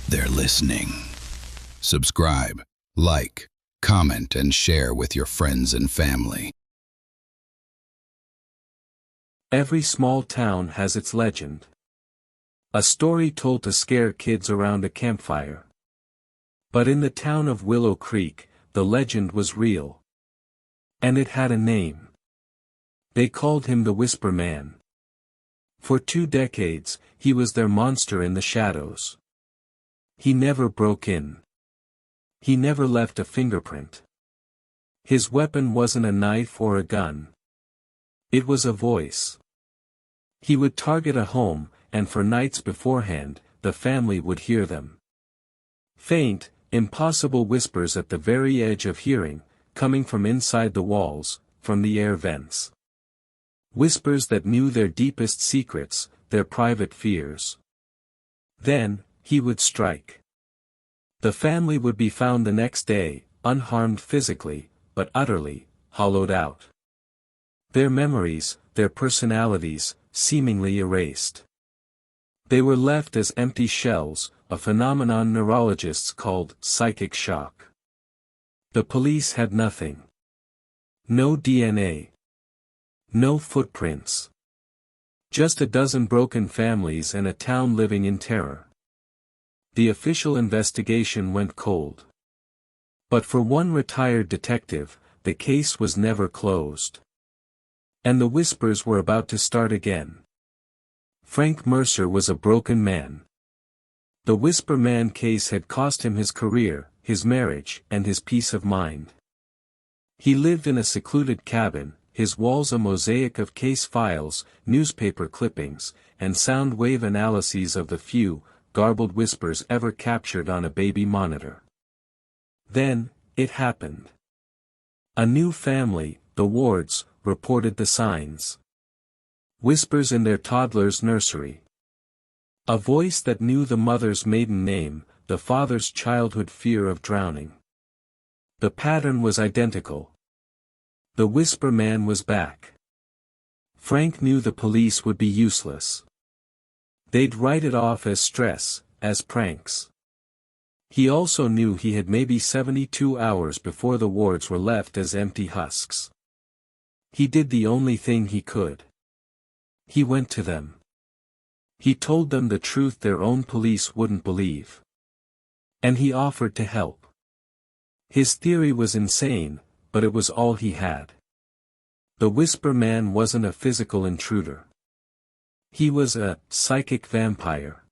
They're listening. Subscribe, like, comment, and share with your friends and family. Every small town has its legend. A story told to scare kids around a campfire. But in the town of Willow Creek, the legend was real. And it had a name. They called him the Whisper Man. For 2 decades, he was their monster in the shadows. He never broke in. He never left a fingerprint. His weapon wasn't a knife or a gun. It was a voice. He would target a home, and for nights beforehand, the family would hear them. Faint, impossible whispers at the very edge of hearing, coming from inside the walls, from the air vents. Whispers that knew their deepest secrets, their private fears. Then, he would strike. The family would be found the next day, unharmed physically, but utterly hollowed out. Their memories, their personalities, seemingly erased. They were left as empty shells, a phenomenon neurologists called psychic shock. The police had nothing. No DNA. No footprints. Just a dozen broken families and a town living in terror. The official investigation went cold. But for one retired detective, the case was never closed. And the whispers were about to start again. Frank Mercer was a broken man. The Whisper Man case had cost him his career, his marriage, and his peace of mind. He lived in a secluded cabin, his walls a mosaic of case files, newspaper clippings, and sound wave analyses of the few, garbled whispers ever captured on a baby monitor. Then, it happened. A new family, the Wards, reported the signs. Whispers in their toddler's nursery. A voice that knew the mother's maiden name, the father's childhood fear of drowning. The pattern was identical. The Whisper Man was back. Frank knew the police would be useless. They'd write it off as stress, as pranks. He also knew he had maybe 72 hours before the wards were left as empty husks. He did the only thing he could. He went to them. He told them the truth their own police wouldn't believe. And he offered to help. His theory was insane, but it was all he had. The Whisper Man wasn't a physical intruder. He was a psychic vampire.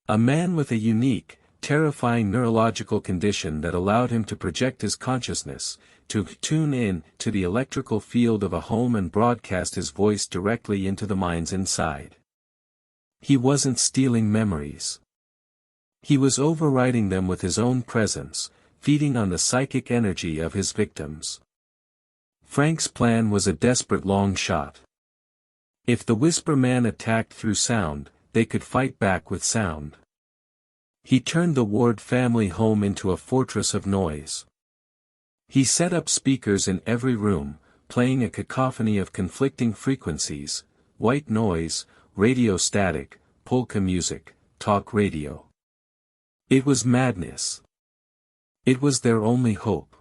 A man with a unique, terrifying neurological condition that allowed him to project his consciousness, to tune in to the electrical field of a home and broadcast his voice directly into the minds inside. He wasn't stealing memories. He was overriding them with his own presence, feeding on the psychic energy of his victims. Frank's plan was a desperate long shot. If the Whisper Man attacked through sound, they could fight back with sound. He turned the Ward family home into a fortress of noise. He set up speakers in every room, playing a cacophony of conflicting frequencies, white noise, radio static, polka music, talk radio. It was madness. It was their only hope.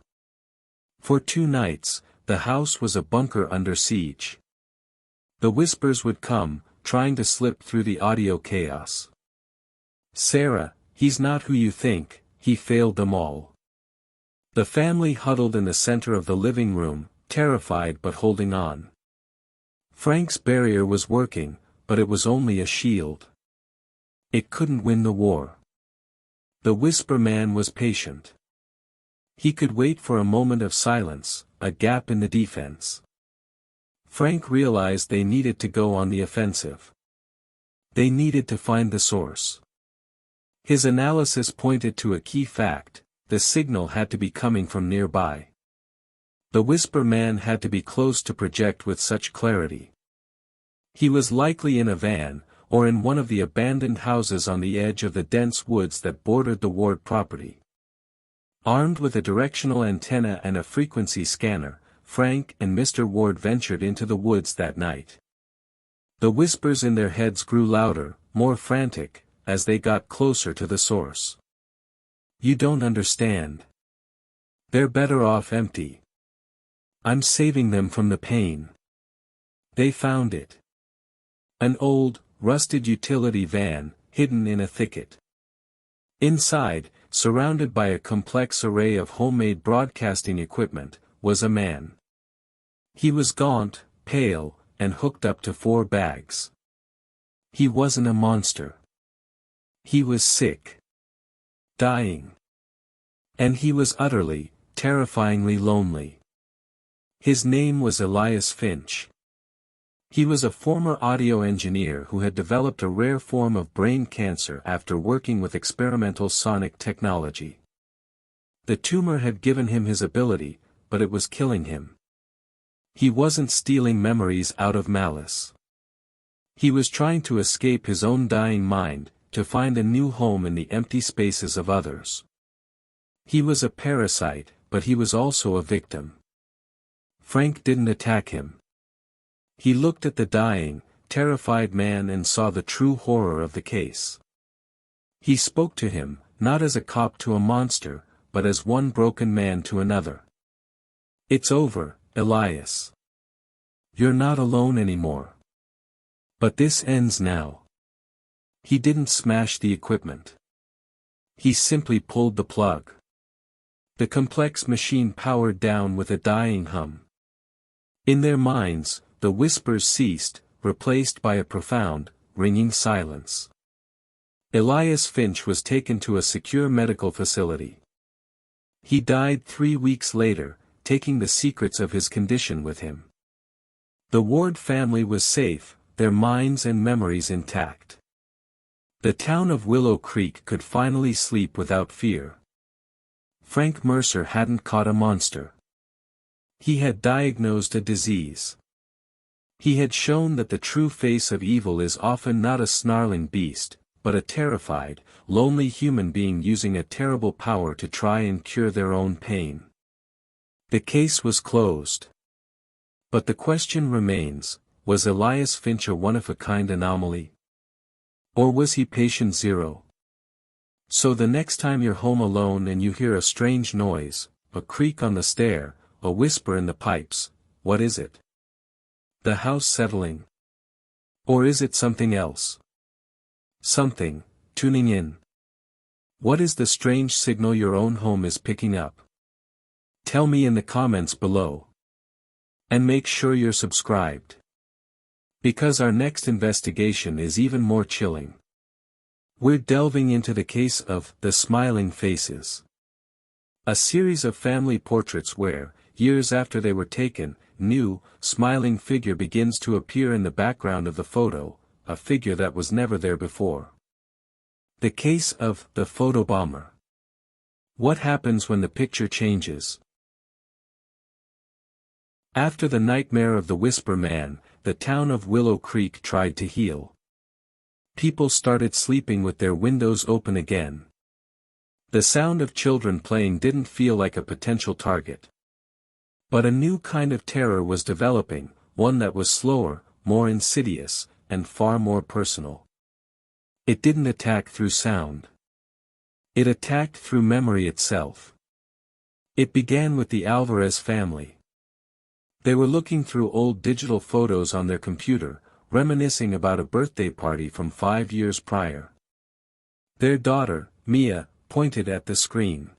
For 2 nights, the house was a bunker under siege. The whispers would come, trying to slip through the audio chaos. Sarah, he's not who you think, he failed them all. The family huddled in the center of the living room, terrified but holding on. Frank's barrier was working, but it was only a shield. It couldn't win the war. The Whisper Man was patient. He could wait for a moment of silence, a gap in the defense. Frank realized they needed to go on the offensive. They needed to find the source. His analysis pointed to a key fact: the signal had to be coming from nearby. The Whisper Man had to be close to project with such clarity. He was likely in a van, or in one of the abandoned houses on the edge of the dense woods that bordered the Ward property. Armed with a directional antenna and a frequency scanner, Frank and Mr. Ward ventured into the woods that night. The whispers in their heads grew louder, more frantic, as they got closer to the source. "You don't understand. They're better off empty. I'm saving them from the pain." They found it. An old, rusted utility van, hidden in a thicket. Inside, surrounded by a complex array of homemade broadcasting equipment, was a man. He was gaunt, pale, and hooked up to 4 bags. He wasn't a monster. He was sick. Dying. And he was utterly, terrifyingly lonely. His name was Elias Finch. He was a former audio engineer who had developed a rare form of brain cancer after working with experimental sonic technology. The tumor had given him his ability, but it was killing him. He wasn't stealing memories out of malice. He was trying to escape his own dying mind, to find a new home in the empty spaces of others. He was a parasite, but he was also a victim. Frank didn't attack him. He looked at the dying, terrified man and saw the true horror of the case. He spoke to him, not as a cop to a monster, but as one broken man to another. "It's over, Elias. You're not alone anymore. But this ends now." He didn't smash the equipment. He simply pulled the plug. The complex machine powered down with a dying hum. In their minds, the whispers ceased, replaced by a profound, ringing silence. Elias Finch was taken to a secure medical facility. He died 3 weeks later, taking the secrets of his condition with him. The Ward family was safe, their minds and memories intact. The town of Willow Creek could finally sleep without fear. Frank Mercer hadn't caught a monster. He had diagnosed a disease. He had shown that the true face of evil is often not a snarling beast, but a terrified, lonely human being using a terrible power to try and cure their own pain. The case was closed. But the question remains, was Elias Finch a one-of-a-kind anomaly? Or was he patient zero? So the next time you're home alone and you hear a strange noise, a creak on the stair, a whisper in the pipes, what is it? The house settling? Or is it something else? Something, tuning in. What is the strange signal your own home is picking up? Tell me in the comments below. And make sure you're subscribed. Because our next investigation is even more chilling. We're delving into the case of the Smiling Faces. A series of family portraits where, years after they were taken, new, smiling figure begins to appear in the background of the photo, a figure that was never there before. The case of the photobomber. What happens when the picture changes? After the nightmare of the Whisper Man, the town of Willow Creek tried to heal. People started sleeping with their windows open again. The sound of children playing didn't feel like a potential target. But a new kind of terror was developing, one that was slower, more insidious, and far more personal. It didn't attack through sound. It attacked through memory itself. It began with the Alvarez family. They were looking through old digital photos on their computer, reminiscing about a birthday party from 5 years prior. Their daughter, Mia, pointed at the screen.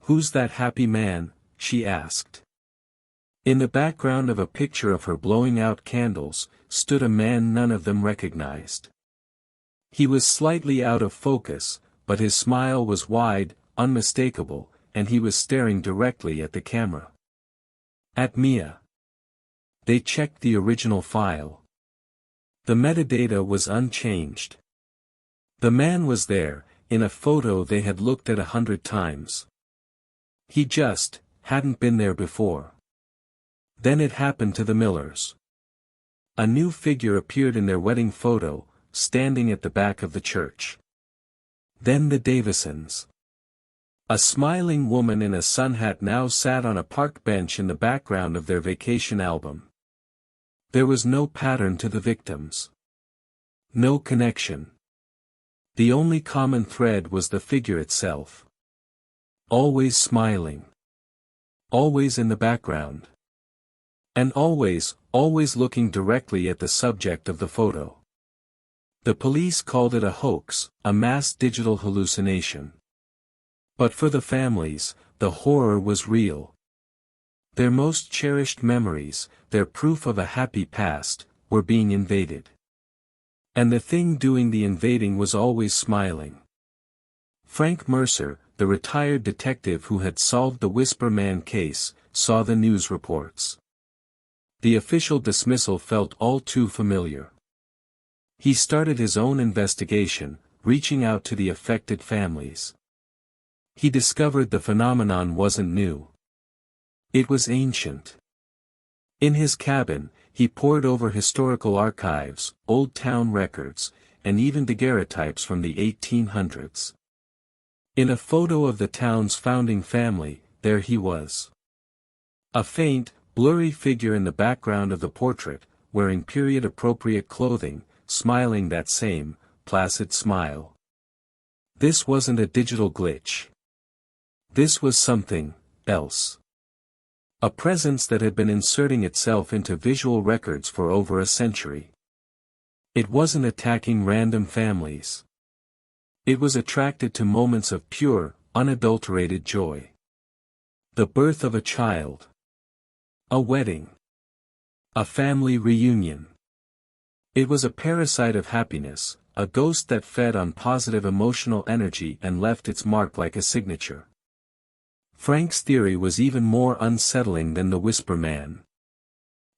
"Who's that happy man?" she asked. In the background of a picture of her blowing out candles, stood a man none of them recognized. He was slightly out of focus, but his smile was wide, unmistakable, and he was staring directly at the camera. At Mia. They checked the original file. The metadata was unchanged. The man was there, in a photo they had looked at 100 times. He just hadn't been there before. Then it happened to the Millers. A new figure appeared in their wedding photo, standing at the back of the church. Then the Davisons. A smiling woman in a sun hat now sat on a park bench in the background of their vacation album. There was no pattern to the victims. No connection. The only common thread was the figure itself. Always smiling. Always in the background. And always looking directly at the subject of the photo. The police called it a hoax, a mass digital hallucination. But for the families, the horror was real. Their most cherished memories, their proof of a happy past, were being invaded. And the thing doing the invading was always smiling. Frank Mercer, the retired detective who had solved the Whisper Man case, saw the news reports. The official dismissal felt all too familiar. He started his own investigation, reaching out to the affected families. He discovered the phenomenon wasn't new. It was ancient. In his cabin, he pored over historical archives, old town records, and even daguerreotypes from the 1800s. In a photo of the town's founding family, there he was. A faint, blurry figure in the background of the portrait, wearing period-appropriate clothing, smiling that same, placid smile. This wasn't a digital glitch. This was something else. A presence that had been inserting itself into visual records for over a century. It wasn't attacking random families. It was attracted to moments of pure, unadulterated joy. The birth of a child. A wedding. A family reunion. It was a parasite of happiness, a ghost that fed on positive emotional energy and left its mark like a signature. Frank's theory was even more unsettling than the Whisper Man.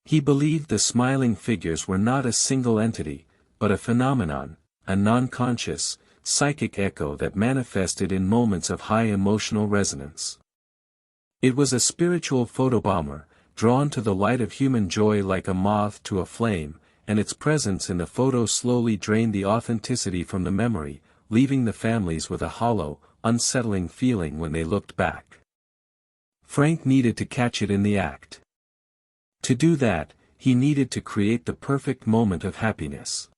He believed the smiling figures were not a single entity, but a phenomenon, a non-conscious, psychic echo that manifested in moments of high emotional resonance. It was a spiritual photobomber, drawn to the light of human joy like a moth to a flame, and its presence in the photo slowly drained the authenticity from the memory, leaving the families with a hollow, unsettling feeling when they looked back. Frank needed to catch it in the act. To do that, he needed to create the perfect moment of happiness.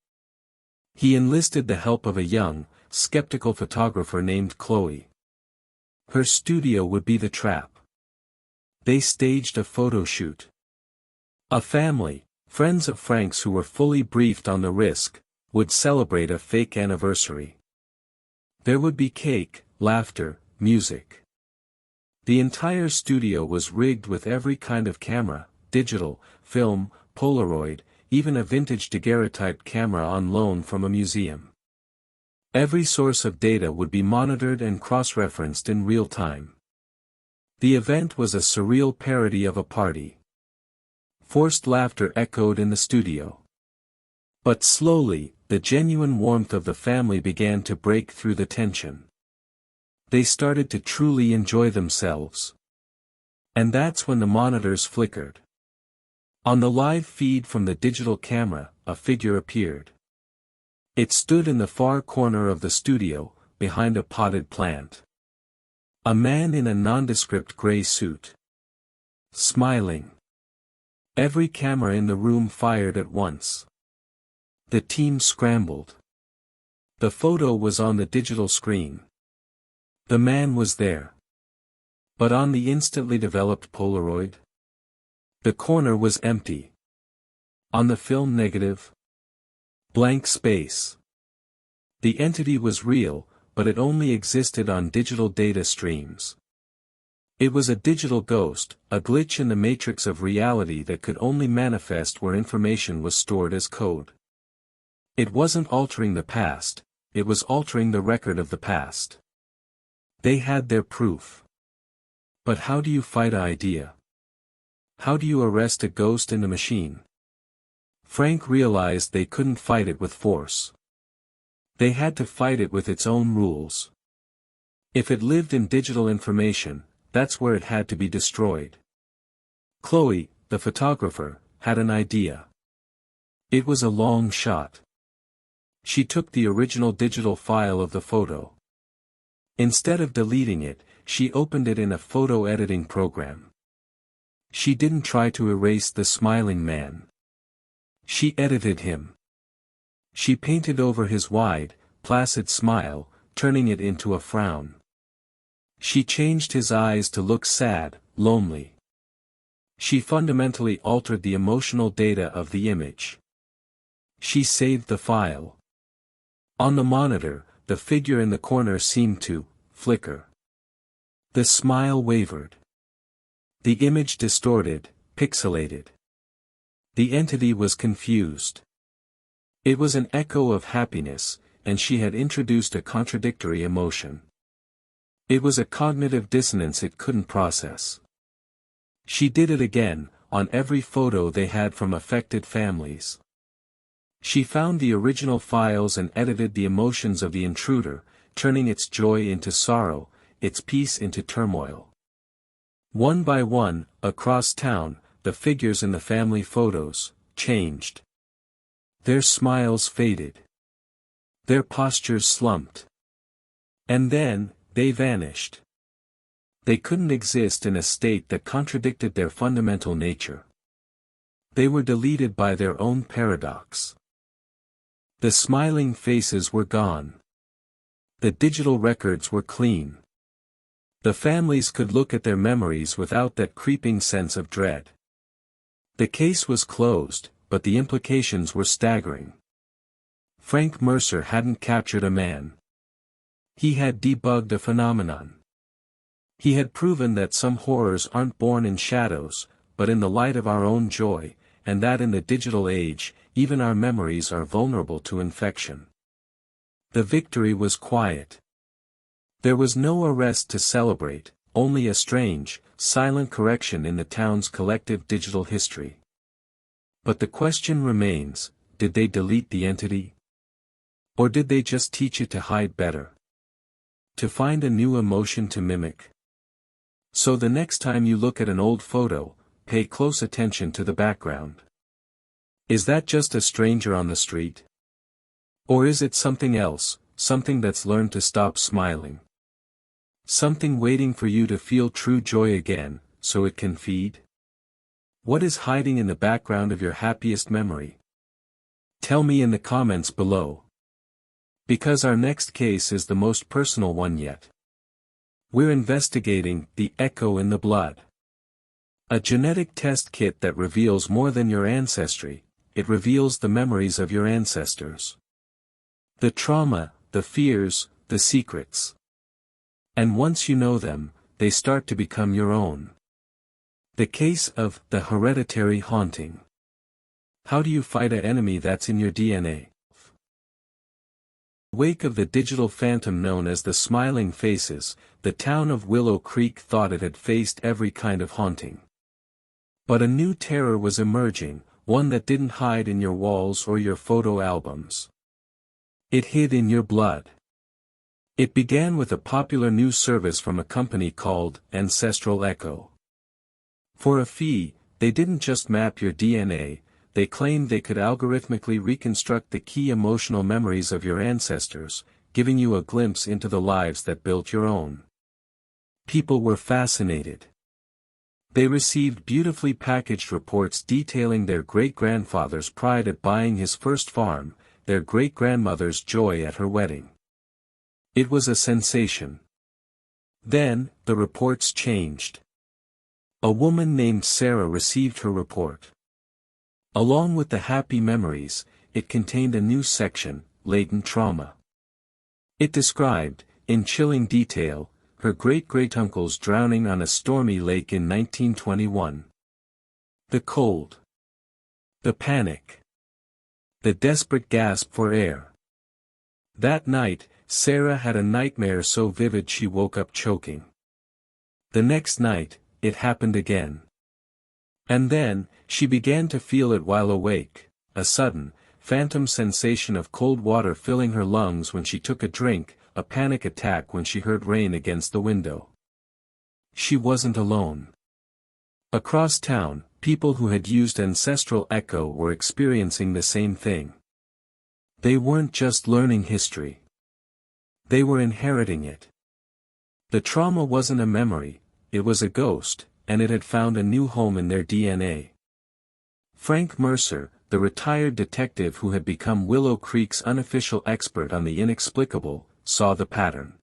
He enlisted the help of a young, skeptical photographer named Chloe. Her studio would be the trap. They staged a photo shoot. A family, friends of Frank's who were fully briefed on the risk, would celebrate a fake anniversary. There would be cake, laughter, music. The entire studio was rigged with every kind of camera, digital, film, Polaroid, even a vintage daguerreotype camera on loan from a museum. Every source of data would be monitored and cross-referenced in real time. The event was a surreal parody of a party. Forced laughter echoed in the studio. But slowly, the genuine warmth of the family began to break through the tension. They started to truly enjoy themselves. And that's when the monitors flickered. On the live feed from the digital camera, a figure appeared. It stood in the far corner of the studio, behind a potted plant. A man in a nondescript gray suit. Smiling. Every camera in the room fired at once. The team scrambled. The photo was on the digital screen. The man was there. But on the instantly developed Polaroid? The corner was empty. On the film negative? Blank space. The entity was real, but it only existed on digital data streams. It was a digital ghost, a glitch in the matrix of reality that could only manifest where information was stored as code. It wasn't altering the past, it was altering the record of the past. They had their proof. But how do you fight an idea? How do you arrest a ghost in the machine? Frank realized they couldn't fight it with force. They had to fight it with its own rules. If it lived in digital information, that's where it had to be destroyed. Chloe, the photographer, had an idea. It was a long shot. She took the original digital file of the photo. Instead of deleting it, she opened it in a photo editing program. She didn't try to erase the smiling man. She edited him. She painted over his wide, placid smile, turning it into a frown. She changed his eyes to look sad, lonely. She fundamentally altered the emotional data of the image. She saved the file. On the monitor, the figure in the corner seemed to flicker. The smile wavered. The image distorted, pixelated. The entity was confused. It was an echo of happiness, and she had introduced a contradictory emotion. It was a cognitive dissonance it couldn't process. She did it again, on every photo they had from affected families. She found the original files and edited the emotions of the intruder, turning its joy into sorrow, its peace into turmoil. One by one, across town, the figures in the family photos changed. Their smiles faded. Their postures slumped. And then, they vanished. They couldn't exist in a state that contradicted their fundamental nature. They were deleted by their own paradox. The smiling faces were gone. The digital records were clean. The families could look at their memories without that creeping sense of dread. The case was closed, but the implications were staggering. Frank Mercer hadn't captured a man. He had debugged a phenomenon. He had proven that some horrors aren't born in shadows, but in the light of our own joy, and that in the digital age, even our memories are vulnerable to infection. The victory was quiet. There was no arrest to celebrate, only a strange, silent correction in the town's collective digital history. But the question remains, did they delete the entity? Or did they just teach it to hide better? To find a new emotion to mimic? So the next time you look at an old photo, pay close attention to the background. Is that just a stranger on the street? Or is it something else, something that's learned to stop smiling? Something waiting for you to feel true joy again, so it can feed? What is hiding in the background of your happiest memory? Tell me in the comments below. Because our next case is the most personal one yet. We're investigating the echo in the blood. A genetic test kit that reveals more than your ancestry, it reveals the memories of your ancestors. The trauma, the fears, the secrets. And once you know them, they start to become your own. The case of the hereditary haunting. How do you fight an enemy that's in your DNA? In the wake of the digital phantom known as the Smiling Faces, the town of Willow Creek thought it had faced every kind of haunting. But a new terror was emerging, one that didn't hide in your walls or your photo albums. It hid in your blood. It began with a popular news service from a company called Ancestral Echo. For a fee, they didn't just map your DNA, they claimed they could algorithmically reconstruct the key emotional memories of your ancestors, giving you a glimpse into the lives that built your own. People were fascinated. They received beautifully packaged reports detailing their great-grandfather's pride at buying his first farm, their great-grandmother's joy at her wedding. It was a sensation. Then, the reports changed. A woman named Sarah received her report. Along with the happy memories, it contained a new section, latent trauma. It described, in chilling detail, her great-great-uncles drowning on a stormy lake in 1921. The cold. The panic. The desperate gasp for air. That night, Sarah had a nightmare so vivid she woke up choking. The next night, it happened again. And then, she began to feel it while awake, a sudden, phantom sensation of cold water filling her lungs when she took a drink, a panic attack when she heard rain against the window. She wasn't alone. Across town, people who had used Ancestral Echo were experiencing the same thing. They weren't just learning history. They were inheriting it. The trauma wasn't a memory, it was a ghost, and it had found a new home in their DNA. Frank Mercer, the retired detective who had become Willow Creek's unofficial expert on the inexplicable, saw the pattern.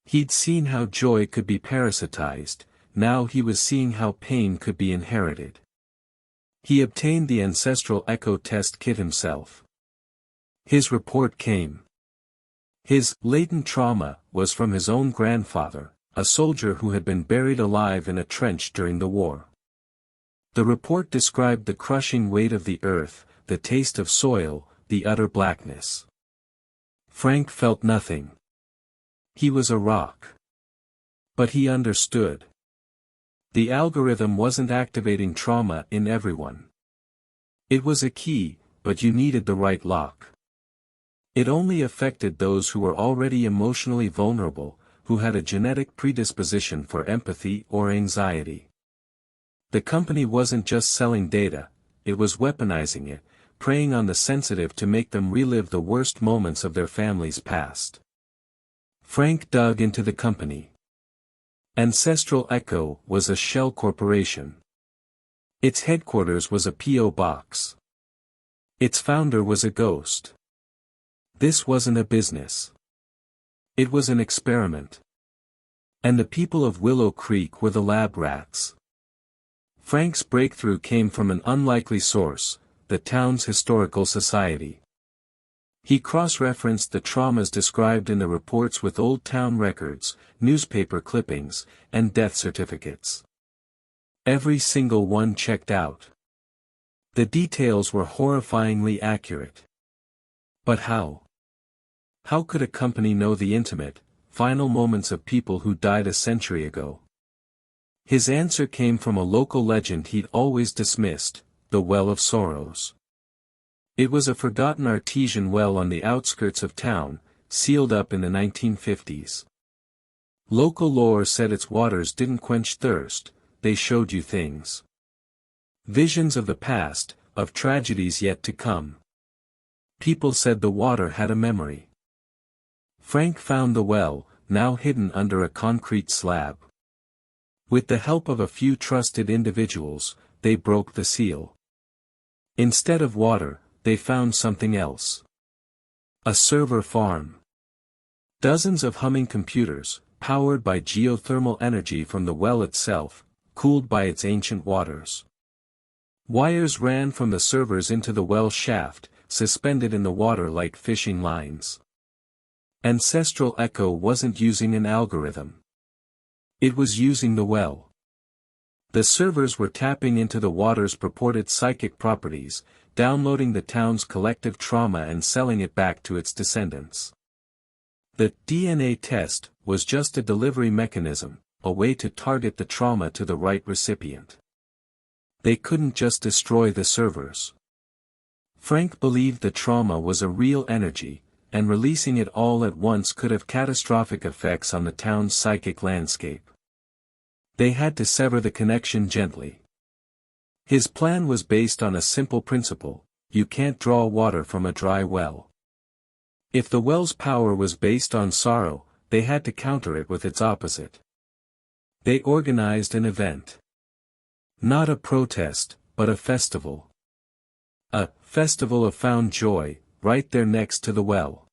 He'd seen how joy could be parasitized, now he was seeing how pain could be inherited. He obtained the ancestral echo test kit himself. His report came. His latent trauma was from his own grandfather, a soldier who had been buried alive in a trench during the war. The report described the crushing weight of the earth, the taste of soil, the utter blackness. Frank felt nothing. He was a rock. But he understood. The algorithm wasn't activating trauma in everyone. It was a key, but you needed the right lock. It only affected those who were already emotionally vulnerable, who had a genetic predisposition for empathy or anxiety. The company wasn't just selling data, it was weaponizing it, preying on the sensitive to make them relive the worst moments of their family's past. Frank dug into the company. Ancestral Echo was a shell corporation. Its headquarters was a P.O. box. Its founder was a ghost. This wasn't a business. It was an experiment. And the people of Willow Creek were the lab rats. Frank's breakthrough came from an unlikely source, the town's historical society. He cross-referenced the traumas described in the reports with old town records, newspaper clippings, and death certificates. Every single one checked out. The details were horrifyingly accurate. But how? How could a company know the intimate, final moments of people who died a century ago? His answer came from a local legend he'd always dismissed, the Well of Sorrows. It was a forgotten artesian well on the outskirts of town, sealed up in the 1950s. Local lore said its waters didn't quench thirst, they showed you things. Visions of the past, of tragedies yet to come. People said the water had a memory. Frank found the well, now hidden under a concrete slab. With the help of a few trusted individuals, they broke the seal. Instead of water, they found something else. A server farm. Dozens of humming computers, powered by geothermal energy from the well itself, cooled by its ancient waters. Wires ran from the servers into the well shaft, suspended in the water like fishing lines. Ancestral Echo wasn't using an algorithm. It was using the well. The servers were tapping into the water's purported psychic properties, downloading the town's collective trauma and selling it back to its descendants. The DNA test was just a delivery mechanism, a way to target the trauma to the right recipient. They couldn't just destroy the servers. Frank believed the trauma was a real energy, and releasing it all at once could have catastrophic effects on the town's psychic landscape. They had to sever the connection gently. His plan was based on a simple principle: you can't draw water from a dry well. If the well's power was based on sorrow, they had to counter it with its opposite. They organized an event. Not a protest, but a festival. A festival of found joy, right there next to the well.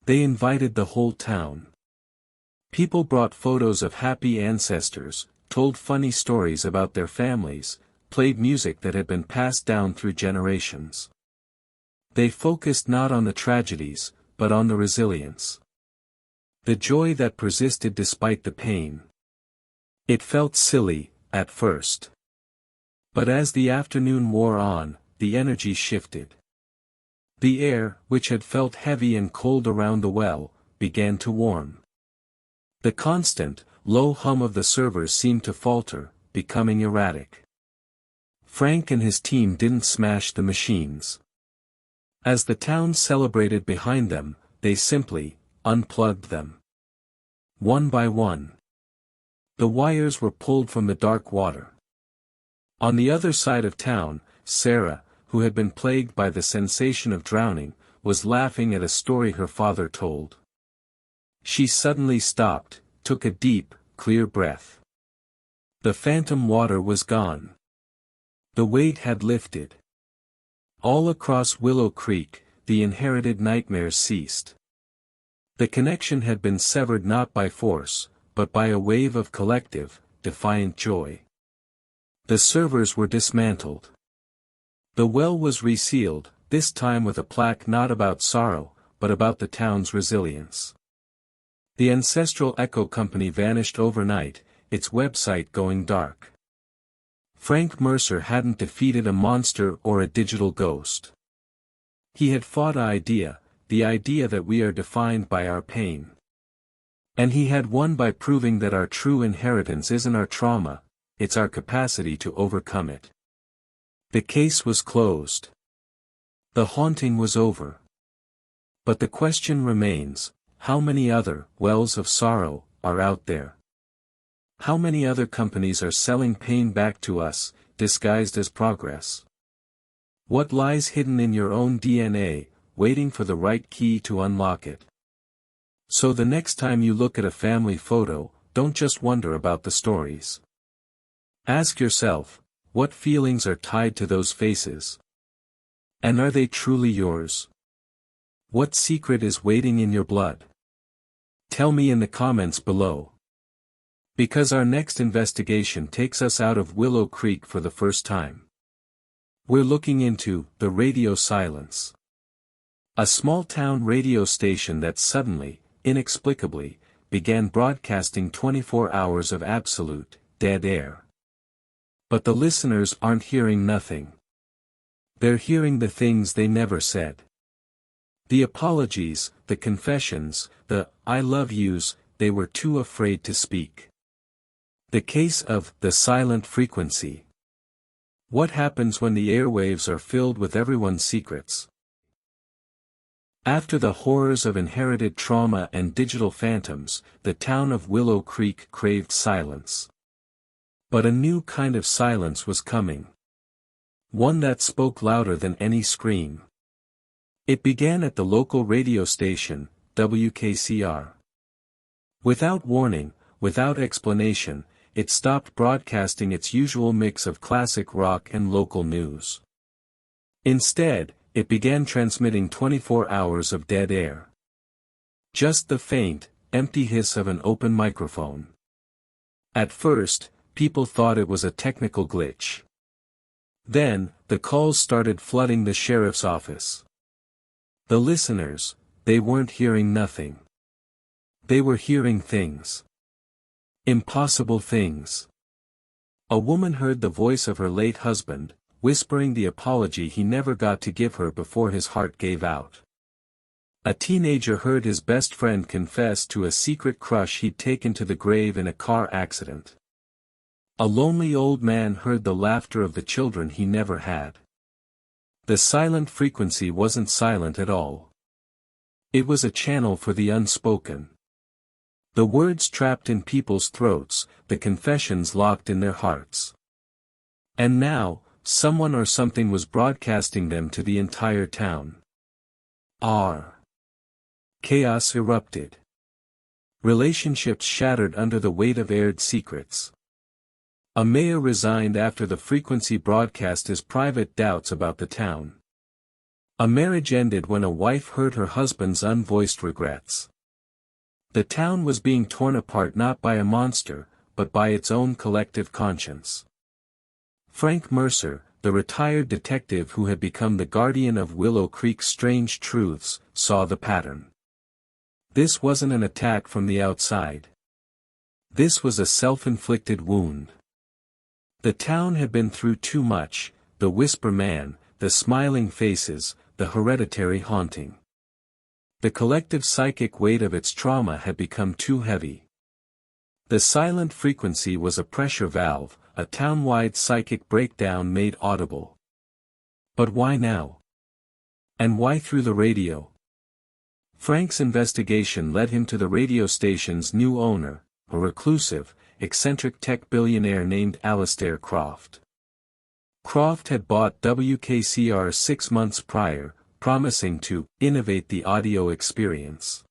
They invited the whole town. People brought photos of happy ancestors, told funny stories about their families, played music that had been passed down through generations. They focused not on the tragedies, but on the resilience. The joy that persisted despite the pain. It felt silly, at first. But as the afternoon wore on, the energy shifted. The air, which had felt heavy and cold around the well, began to warm. The constant, low hum of the servers seemed to falter, becoming erratic. Frank and his team didn't smash the machines. As the town celebrated behind them, they simply unplugged them. One by one. The wires were pulled from the dark water. On the other side of town, Sarah, who had been plagued by the sensation of drowning, was laughing at a story her father told. She suddenly stopped, took a deep, clear breath. The phantom water was gone. The weight had lifted. All across Willow Creek, the inherited nightmares ceased. The connection had been severed not by force, but by a wave of collective, defiant joy. The servers were dismantled. The well was resealed, this time with a plaque not about sorrow, but about the town's resilience. The ancestral Echo Company vanished overnight, its website going dark. Frank Mercer hadn't defeated a monster or a digital ghost. He had fought the idea that we are defined by our pain. And he had won by proving that our true inheritance isn't our trauma, it's our capacity to overcome it. The case was closed. The haunting was over. But the question remains, how many other wells of sorrow are out there? How many other companies are selling pain back to us, disguised as progress? What lies hidden in your own DNA, waiting for the right key to unlock it? So the next time you look at a family photo, don't just wonder about the stories. Ask yourself, what feelings are tied to those faces? And are they truly yours? What secret is waiting in your blood? Tell me in the comments below. Because our next investigation takes us out of Willow Creek for the first time. We're looking into the radio silence. A small-town radio station that suddenly, inexplicably, began broadcasting 24 hours of absolute, dead air. But the listeners aren't hearing nothing. They're hearing the things they never said. The apologies, the confessions, the I love yous, they were too afraid to speak. The case of the silent frequency. What happens when the airwaves are filled with everyone's secrets? After the horrors of inherited trauma and digital phantoms, the town of Willow Creek craved silence. But a new kind of silence was coming. One that spoke louder than any scream. It began at the local radio station, WKCR. Without warning, without explanation, it stopped broadcasting its usual mix of classic rock and local news. Instead, it began transmitting 24 hours of dead air. Just the faint, empty hiss of an open microphone. At first, people thought it was a technical glitch. Then, the calls started flooding the sheriff's office. The listeners, they weren't hearing nothing. They were hearing things. Impossible things. A woman heard the voice of her late husband, whispering the apology he never got to give her before his heart gave out. A teenager heard his best friend confess to a secret crush he'd taken to the grave in a car accident. A lonely old man heard the laughter of the children he never had. The silent frequency wasn't silent at all. It was a channel for the unspoken. The words trapped in people's throats, the confessions locked in their hearts. And now, someone or something was broadcasting them to the entire town. Chaos erupted. Relationships shattered under the weight of aired secrets. A mayor resigned after the frequency broadcast his private doubts about the town. A marriage ended when a wife heard her husband's unvoiced regrets. The town was being torn apart not by a monster, but by its own collective conscience. Frank Mercer, the retired detective who had become the guardian of Willow Creek's strange truths, saw the pattern. This wasn't an attack from the outside. This was a self-inflicted wound. The town had been through too much, the whisper man, the smiling faces, the hereditary haunting. The collective psychic weight of its trauma had become too heavy. The silent frequency was a pressure valve, a town-wide psychic breakdown made audible. But why now? And why through the radio? Frank's investigation led him to the radio station's new owner, a reclusive, eccentric tech billionaire named Alistair Croft. Croft had bought WKCR 6 months prior, promising to innovate the audio experience.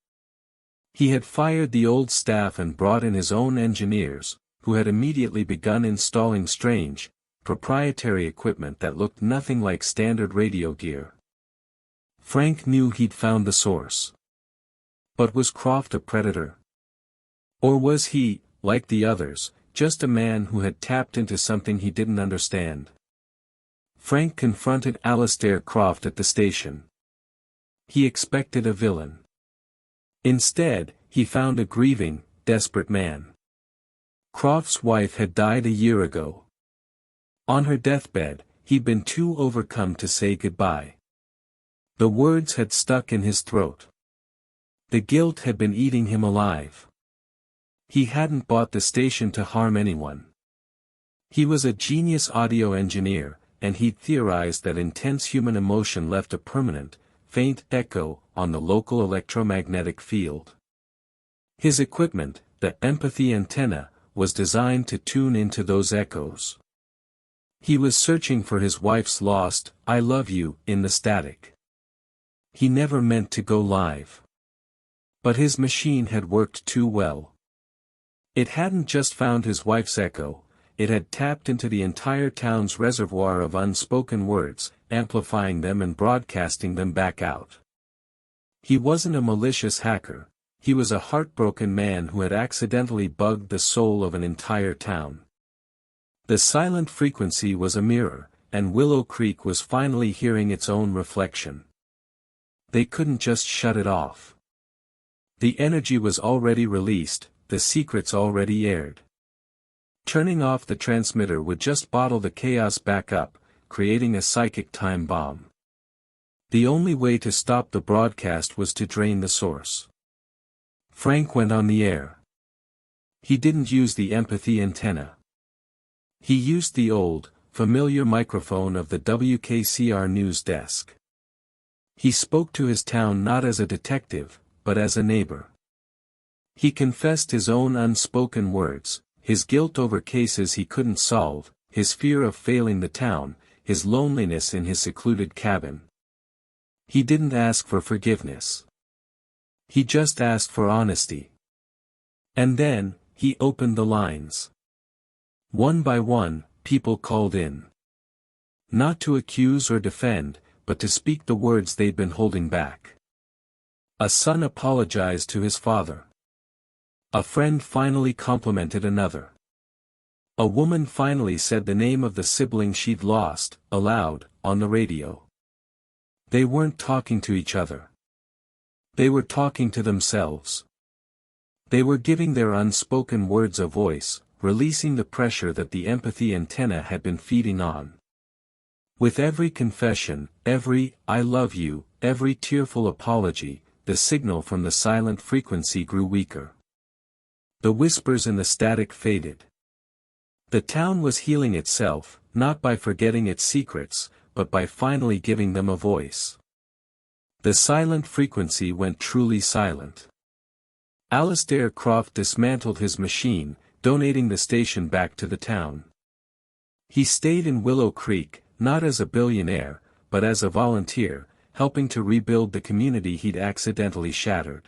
He had fired the old staff and brought in his own engineers, who had immediately begun installing strange, proprietary equipment that looked nothing like standard radio gear. Frank knew he'd found the source. But was Croft a predator? Or was he, like the others, just a man who had tapped into something he didn't understand? Frank confronted Alastair Croft at the station. He expected a villain. Instead, he found a grieving, desperate man. Croft's wife had died a year ago. On her deathbed, he'd been too overcome to say goodbye. The words had stuck in his throat. The guilt had been eating him alive. He hadn't bought the station to harm anyone. He was a genius audio engineer, and he'd theorized that intense human emotion left a permanent, faint echo on the local electromagnetic field. His equipment, the empathy antenna, was designed to tune into those echoes. He was searching for his wife's lost, "I love you," in the static. He never meant to go live. But his machine had worked too well. It hadn't just found his wife's echo, it had tapped into the entire town's reservoir of unspoken words, amplifying them and broadcasting them back out. He wasn't a malicious hacker, he was a heartbroken man who had accidentally bugged the soul of an entire town. The silent frequency was a mirror, and Willow Creek was finally hearing its own reflection. They couldn't just shut it off. The energy was already released, the secrets already aired. Turning off the transmitter would just bottle the chaos back up, creating a psychic time bomb. The only way to stop the broadcast was to drain the source. Frank went on the air. He didn't use the empathy antenna. He used the old, familiar microphone of the WKCR news desk. He spoke to his town not as a detective, but as a neighbor. He confessed his own unspoken words, his guilt over cases he couldn't solve, his fear of failing the town, his loneliness in his secluded cabin. He didn't ask for forgiveness. He just asked for honesty. And then, he opened the lines. One by one, people called in. Not to accuse or defend, but to speak the words they'd been holding back. A son apologized to his father. A friend finally complimented another. A woman finally said the name of the sibling she'd lost, aloud, on the radio. They weren't talking to each other. They were talking to themselves. They were giving their unspoken words a voice, releasing the pressure that the empathy antenna had been feeding on. With every confession, every "I love you," every tearful apology, the signal from the silent frequency grew weaker. The whispers in the static faded. The town was healing itself, not by forgetting its secrets, but by finally giving them a voice. The silent frequency went truly silent. Alastair Croft dismantled his machine, donating the station back to the town. He stayed in Willow Creek, not as a billionaire, but as a volunteer, helping to rebuild the community he'd accidentally shattered.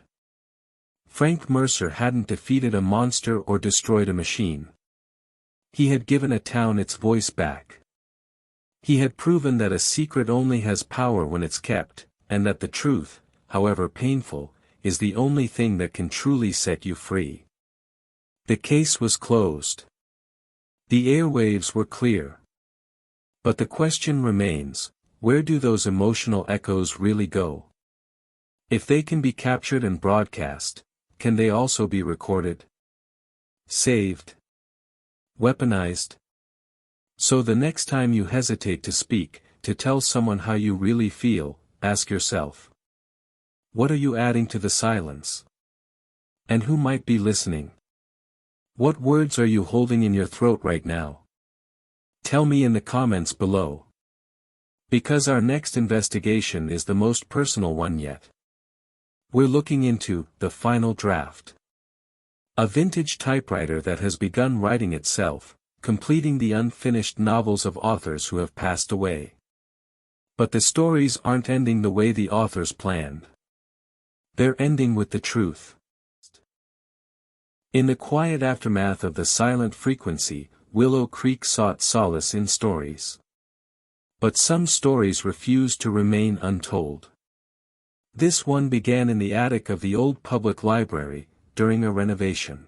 Frank Mercer hadn't defeated a monster or destroyed a machine. He had given a town its voice back. He had proven that a secret only has power when it's kept, and that the truth, however painful, is the only thing that can truly set you free. The case was closed. The airwaves were clear. But the question remains, where do those emotional echoes really go? If they can be captured and broadcast, can they also be recorded? Saved? Weaponized? So the next time you hesitate to speak, to tell someone how you really feel, ask yourself. What are you adding to the silence? And who might be listening? What words are you holding in your throat right now? Tell me in the comments below. Because our next investigation is the most personal one yet. We're looking into the final draft. A vintage typewriter that has begun writing itself, completing the unfinished novels of authors who have passed away. But the stories aren't ending the way the authors planned. They're ending with the truth. In the quiet aftermath of the silent frequency, Willow Creek sought solace in stories. But some stories refused to remain untold. This one began in the attic of the old public library, during a renovation.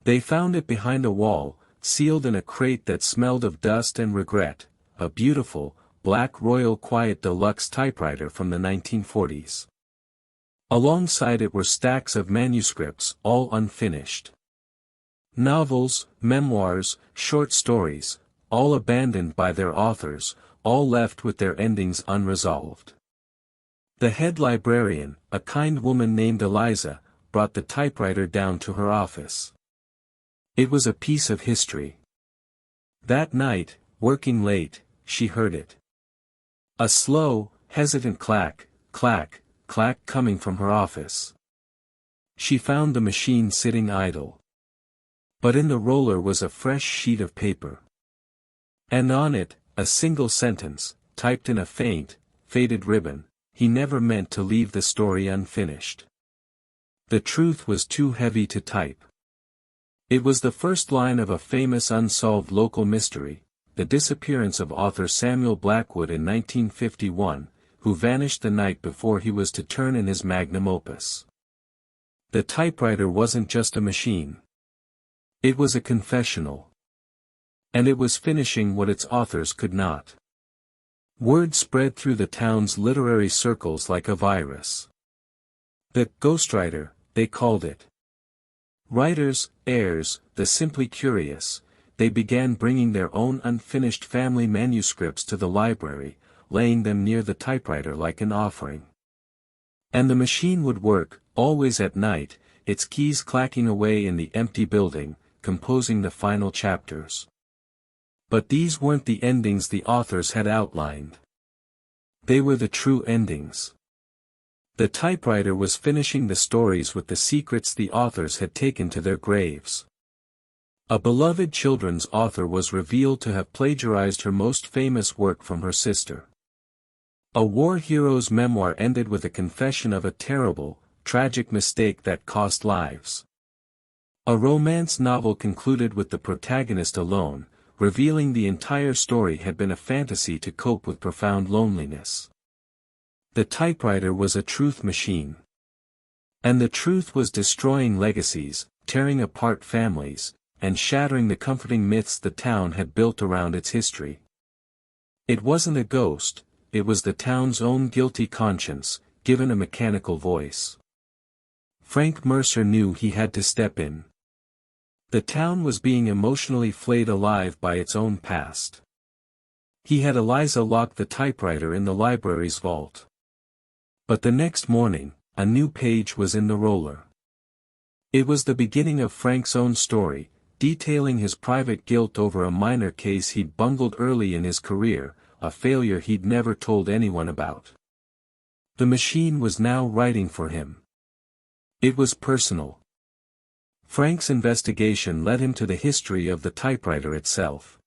They found it behind a wall, sealed in a crate that smelled of dust and regret, a beautiful, black Royal Quiet Deluxe typewriter from the 1940s. Alongside it were stacks of manuscripts, all unfinished. Novels, memoirs, short stories, all abandoned by their authors, all left with their endings unresolved. The head librarian, a kind woman named Eliza, brought the typewriter down to her office. It was a piece of history. That night, working late, she heard it. A slow, hesitant clack, clack, clack coming from her office. She found the machine sitting idle. But in the roller was a fresh sheet of paper. And on it, a single sentence, typed in a faint, faded ribbon: he never meant to leave the story unfinished. The truth was too heavy to type. It was the first line of a famous unsolved local mystery, the disappearance of author Samuel Blackwood in 1951, who vanished the night before he was to turn in his magnum opus. The typewriter wasn't just a machine. It was a confessional. And it was finishing what its authors could not. Word spread through the town's literary circles like a virus. The ghostwriter, they called it. Writers, heirs, the simply curious, they began bringing their own unfinished family manuscripts to the library, laying them near the typewriter like an offering. And the machine would work, always at night, its keys clacking away in the empty building, composing the final chapters. But these weren't the endings the authors had outlined. They were the true endings. The typewriter was finishing the stories with the secrets the authors had taken to their graves. A beloved children's author was revealed to have plagiarized her most famous work from her sister. A war hero's memoir ended with a confession of a terrible, tragic mistake that cost lives. A romance novel concluded with the protagonist alone, revealing the entire story had been a fantasy to cope with profound loneliness. The typewriter was a truth machine. And the truth was destroying legacies, tearing apart families, and shattering the comforting myths the town had built around its history. It wasn't a ghost, it was the town's own guilty conscience, given a mechanical voice. Frank Mercer knew he had to step in. The town was being emotionally flayed alive by its own past. He had Eliza lock the typewriter in the library's vault. But the next morning, a new page was in the roller. It was the beginning of Frank's own story, detailing his private guilt over a minor case he'd bungled early in his career, a failure he'd never told anyone about. The machine was now writing for him. It was personal. Frank's investigation led him to the history of the typewriter itself.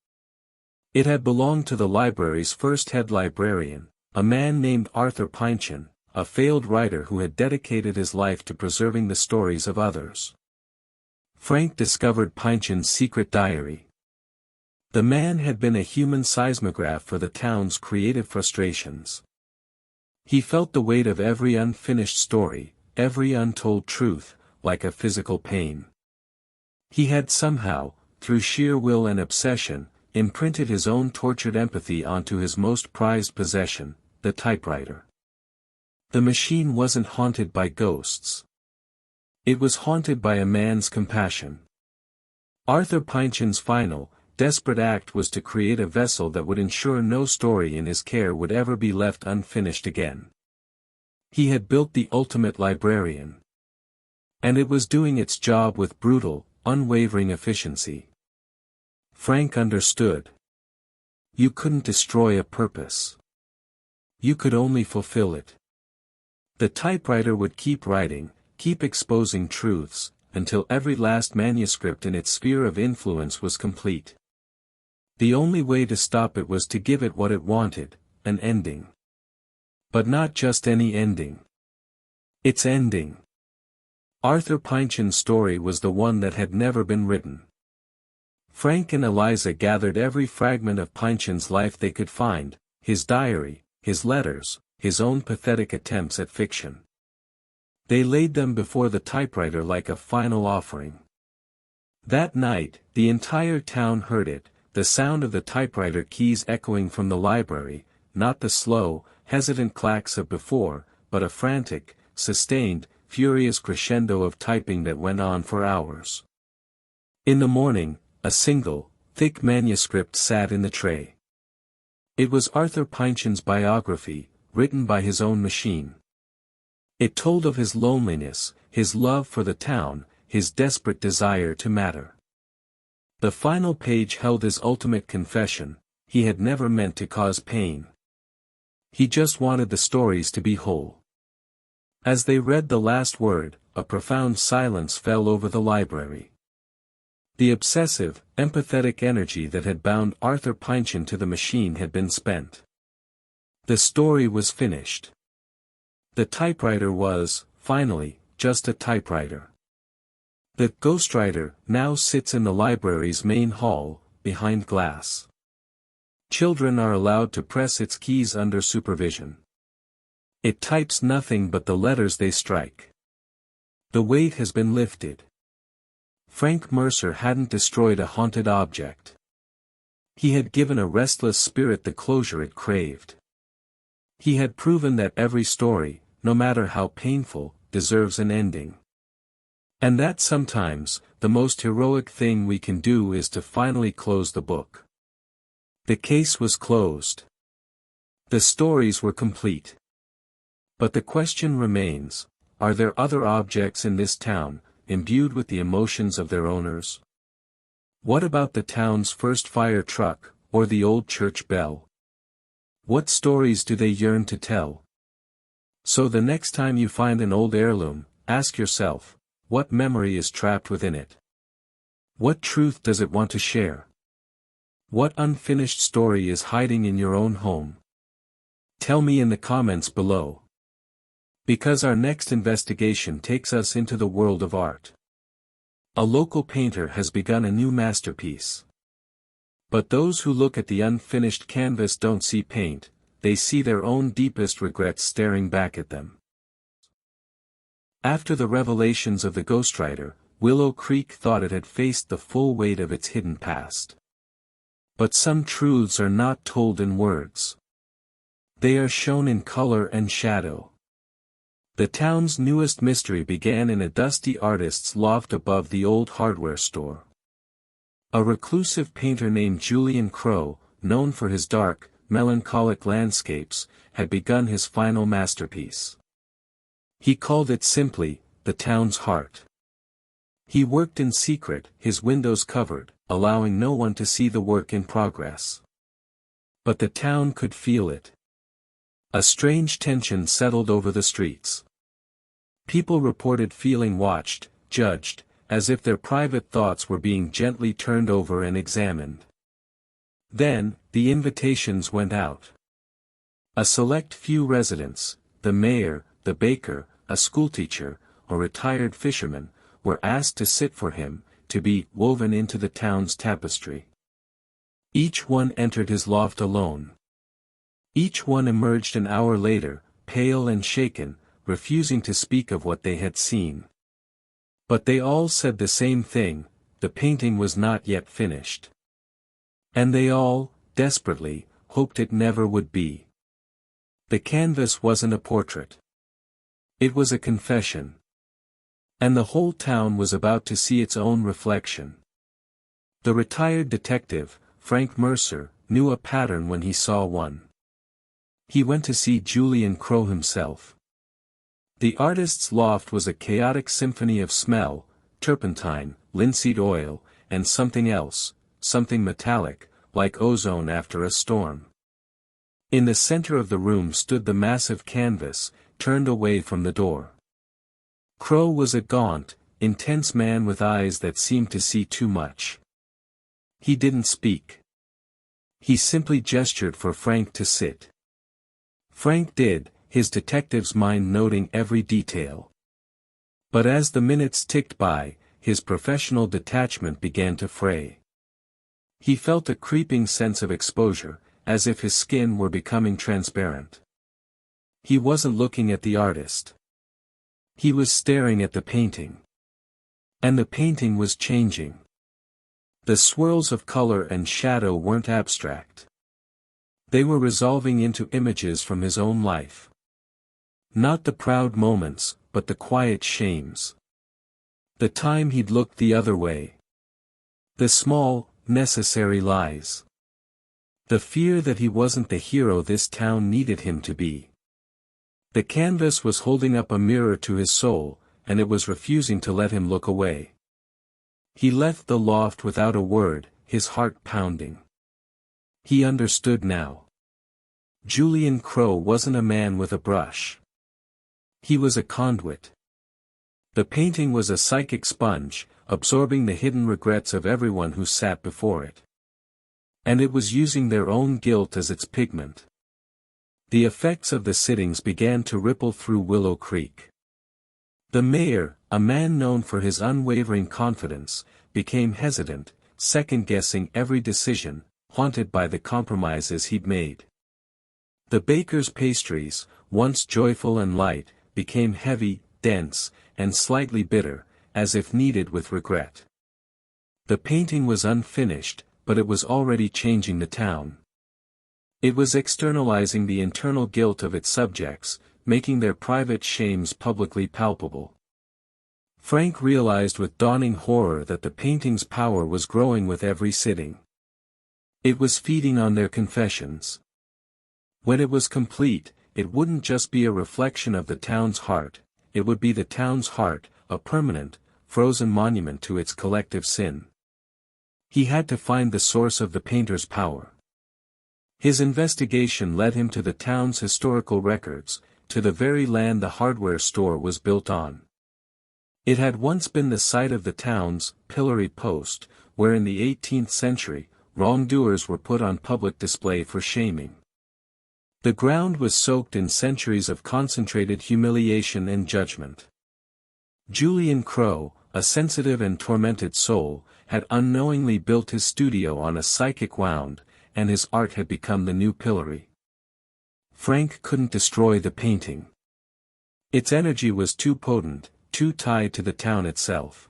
It had belonged to the library's first head librarian, a man named Arthur Pynchon, a failed writer who had dedicated his life to preserving the stories of others. Frank discovered Pynchon's secret diary. The man had been a human seismograph for the town's creative frustrations. He felt the weight of every unfinished story, every untold truth, like a physical pain. He had somehow, through sheer will and obsession, imprinted his own tortured empathy onto his most prized possession, the typewriter. The machine wasn't haunted by ghosts. It was haunted by a man's compassion. Arthur Pynchon's final, desperate act was to create a vessel that would ensure no story in his care would ever be left unfinished again. He had built the ultimate librarian. And it was doing its job with brutal, unwavering efficiency. Frank understood. You couldn't destroy a purpose. You could only fulfill it. The typewriter would keep writing, keep exposing truths, until every last manuscript in its sphere of influence was complete. The only way to stop it was to give it what it wanted, an ending. But not just any ending. Its ending. Arthur Pynchon's story was the one that had never been written. Frank and Eliza gathered every fragment of Pynchon's life they could find, his diary, his letters, his own pathetic attempts at fiction. They laid them before the typewriter like a final offering. That night, the entire town heard it, the sound of the typewriter keys echoing from the library, not the slow, hesitant clacks of before, but a frantic, sustained, furious crescendo of typing that went on for hours. In the morning, a single, thick manuscript sat in the tray. It was Arthur Pynchon's biography, written by his own machine. It told of his loneliness, his love for the town, his desperate desire to matter. The final page held his ultimate confession: he had never meant to cause pain. He just wanted the stories to be whole. As they read the last word, a profound silence fell over the library. The obsessive, empathetic energy that had bound Arthur Pynchon to the machine had been spent. The story was finished. The typewriter was, finally, just a typewriter. The ghostwriter now sits in the library's main hall, behind glass. Children are allowed to press its keys under supervision. It types nothing but the letters they strike. The weight has been lifted. Frank Mercer hadn't destroyed a haunted object. He had given a restless spirit the closure it craved. He had proven that every story, no matter how painful, deserves an ending. And that sometimes, the most heroic thing we can do is to finally close the book. The case was closed. The stories were complete. But the question remains, are there other objects in this town, imbued with the emotions of their owners? What about the town's first fire truck, or the old church bell? What stories do they yearn to tell? So the next time you find an old heirloom, ask yourself, what memory is trapped within it? What truth does it want to share? What unfinished story is hiding in your own home? Tell me in the comments below. Because our next investigation takes us into the world of art. A local painter has begun a new masterpiece. But those who look at the unfinished canvas don't see paint, they see their own deepest regrets staring back at them. After the revelations of the ghostwriter, Willow Creek thought it had faced the full weight of its hidden past. But some truths are not told in words. They are shown in color and shadow. The town's newest mystery began in a dusty artist's loft above the old hardware store. A reclusive painter named Julian Crow, known for his dark, melancholic landscapes, had begun his final masterpiece. He called it simply, the town's heart. He worked in secret, his windows covered, allowing no one to see the work in progress. But the town could feel it. A strange tension settled over the streets. People reported feeling watched, judged, as if their private thoughts were being gently turned over and examined. Then, the invitations went out. A select few residents, the mayor, the baker, a schoolteacher, a retired fisherman, were asked to sit for him, to be woven into the town's tapestry. Each one entered his loft alone. Each one emerged an hour later, pale and shaken, refusing to speak of what they had seen. But they all said the same thing: the painting was not yet finished. And they all, desperately, hoped it never would be. The canvas wasn't a portrait. It was a confession. And the whole town was about to see its own reflection. The retired detective, Frank Mercer, knew a pattern when he saw one. He went to see Julian Crow himself. The artist's loft was a chaotic symphony of smell, turpentine, linseed oil, and something else, something metallic, like ozone after a storm. In the center of the room stood the massive canvas, turned away from the door. Crow was a gaunt, intense man with eyes that seemed to see too much. He didn't speak. He simply gestured for Frank to sit. Frank did, his detective's mind noting every detail. But as the minutes ticked by, his professional detachment began to fray. He felt a creeping sense of exposure, as if his skin were becoming transparent. He wasn't looking at the artist. He was staring at the painting. And the painting was changing. The swirls of color and shadow weren't abstract. They were resolving into images from his own life. Not the proud moments, but the quiet shames. The time he'd looked the other way. The small, necessary lies. The fear that he wasn't the hero this town needed him to be. The canvas was holding up a mirror to his soul, and it was refusing to let him look away. He left the loft without a word, his heart pounding. He understood now. Julian Crow wasn't a man with a brush. He was a conduit. The painting was a psychic sponge, absorbing the hidden regrets of everyone who sat before it. And it was using their own guilt as its pigment. The effects of the sittings began to ripple through Willow Creek. The mayor, a man known for his unwavering confidence, became hesitant, second-guessing every decision, haunted by the compromises he'd made. The baker's pastries, once joyful and light, became heavy, dense, and slightly bitter, as if kneaded with regret. The painting was unfinished, but it was already changing the town. It was externalizing the internal guilt of its subjects, making their private shames publicly palpable. Frank realized with dawning horror that the painting's power was growing with every sitting. It was feeding on their confessions. When it was complete, it wouldn't just be a reflection of the town's heart, it would be the town's heart, a permanent, frozen monument to its collective sin. He had to find the source of the painter's power. His investigation led him to the town's historical records, to the very land the hardware store was built on. It had once been the site of the town's pillory post, where in the 18th century, wrongdoers were put on public display for shaming. The ground was soaked in centuries of concentrated humiliation and judgment. Julian Crow, a sensitive and tormented soul, had unknowingly built his studio on a psychic wound, and his art had become the new pillory. Frank couldn't destroy the painting. Its energy was too potent, too tied to the town itself.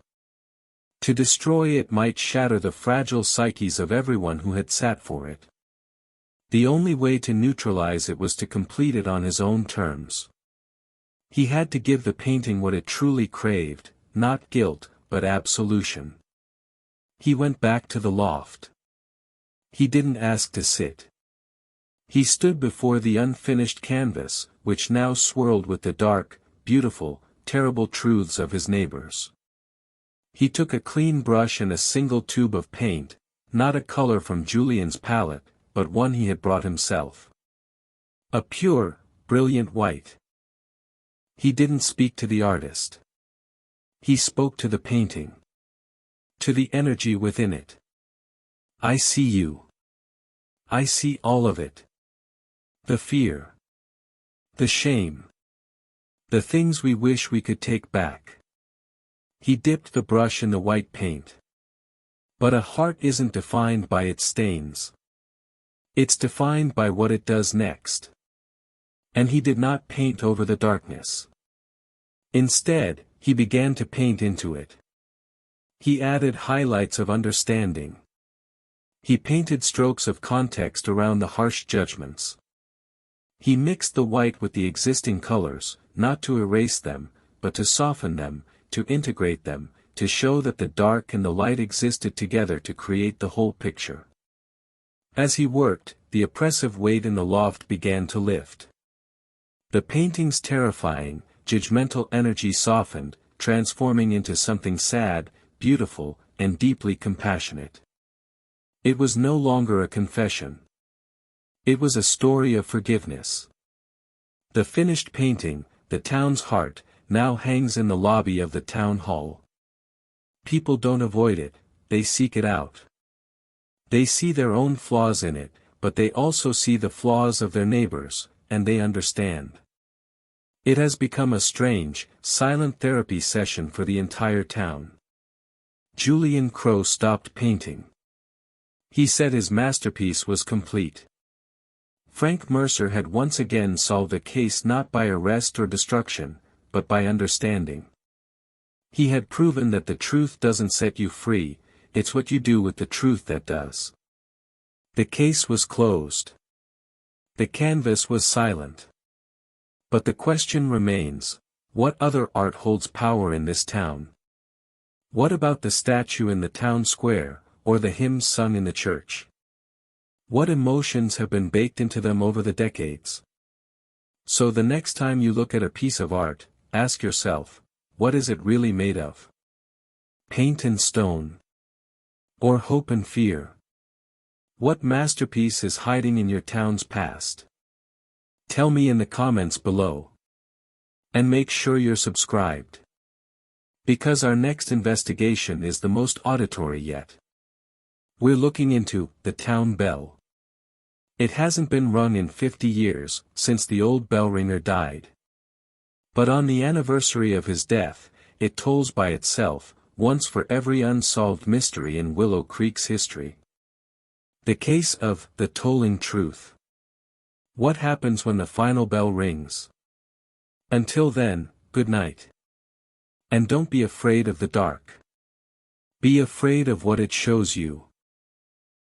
To destroy it might shatter the fragile psyches of everyone who had sat for it. The only way to neutralize it was to complete it on his own terms. He had to give the painting what it truly craved, not guilt, but absolution. He went back to the loft. He didn't ask to sit. He stood before the unfinished canvas, which now swirled with the dark, beautiful, terrible truths of his neighbors. He took a clean brush and a single tube of paint, not a color from Julian's palette, but one he had brought himself. A pure, brilliant white. He didn't speak to the artist. He spoke to the painting. To the energy within it. I see you. I see all of it. The fear. The shame. The things we wish we could take back. He dipped the brush in the white paint. But a heart isn't defined by its stains. It's defined by what it does next. And he did not paint over the darkness. Instead, he began to paint into it. He added highlights of understanding. He painted strokes of context around the harsh judgments. He mixed the white with the existing colors, not to erase them, but to soften them, to integrate them, to show that the dark and the light existed together to create the whole picture. As he worked, the oppressive weight in the loft began to lift. The painting's terrifying, judgmental energy softened, transforming into something sad, beautiful, and deeply compassionate. It was no longer a confession. It was a story of forgiveness. The finished painting, the town's heart, now hangs in the lobby of the town hall. People don't avoid it, they seek it out. They see their own flaws in it, but they also see the flaws of their neighbors, and they understand. It has become a strange, silent therapy session for the entire town. Julian Crow stopped painting. He said his masterpiece was complete. Frank Mercer had once again solved a case not by arrest or destruction, but by understanding. He had proven that the truth doesn't set you free, it's what you do with the truth that does. The case was closed. The canvas was silent. But the question remains, what other art holds power in this town? What about the statue in the town square, or the hymns sung in the church? What emotions have been baked into them over the decades? So the next time you look at a piece of art, ask yourself, what is it really made of? Paint and stone? Or hope and fear? What masterpiece is hiding in your town's past? Tell me in the comments below. And make sure you're subscribed. Because our next investigation is the most auditory yet. We're looking into the town bell. It hasn't been rung in 50 years, since the old bell ringer died. But on the anniversary of his death, it tolls by itself, once for every unsolved mystery in Willow Creek's history. The case of the tolling truth. What happens when the final bell rings? Until then, good night. And don't be afraid of the dark. Be afraid of what it shows you.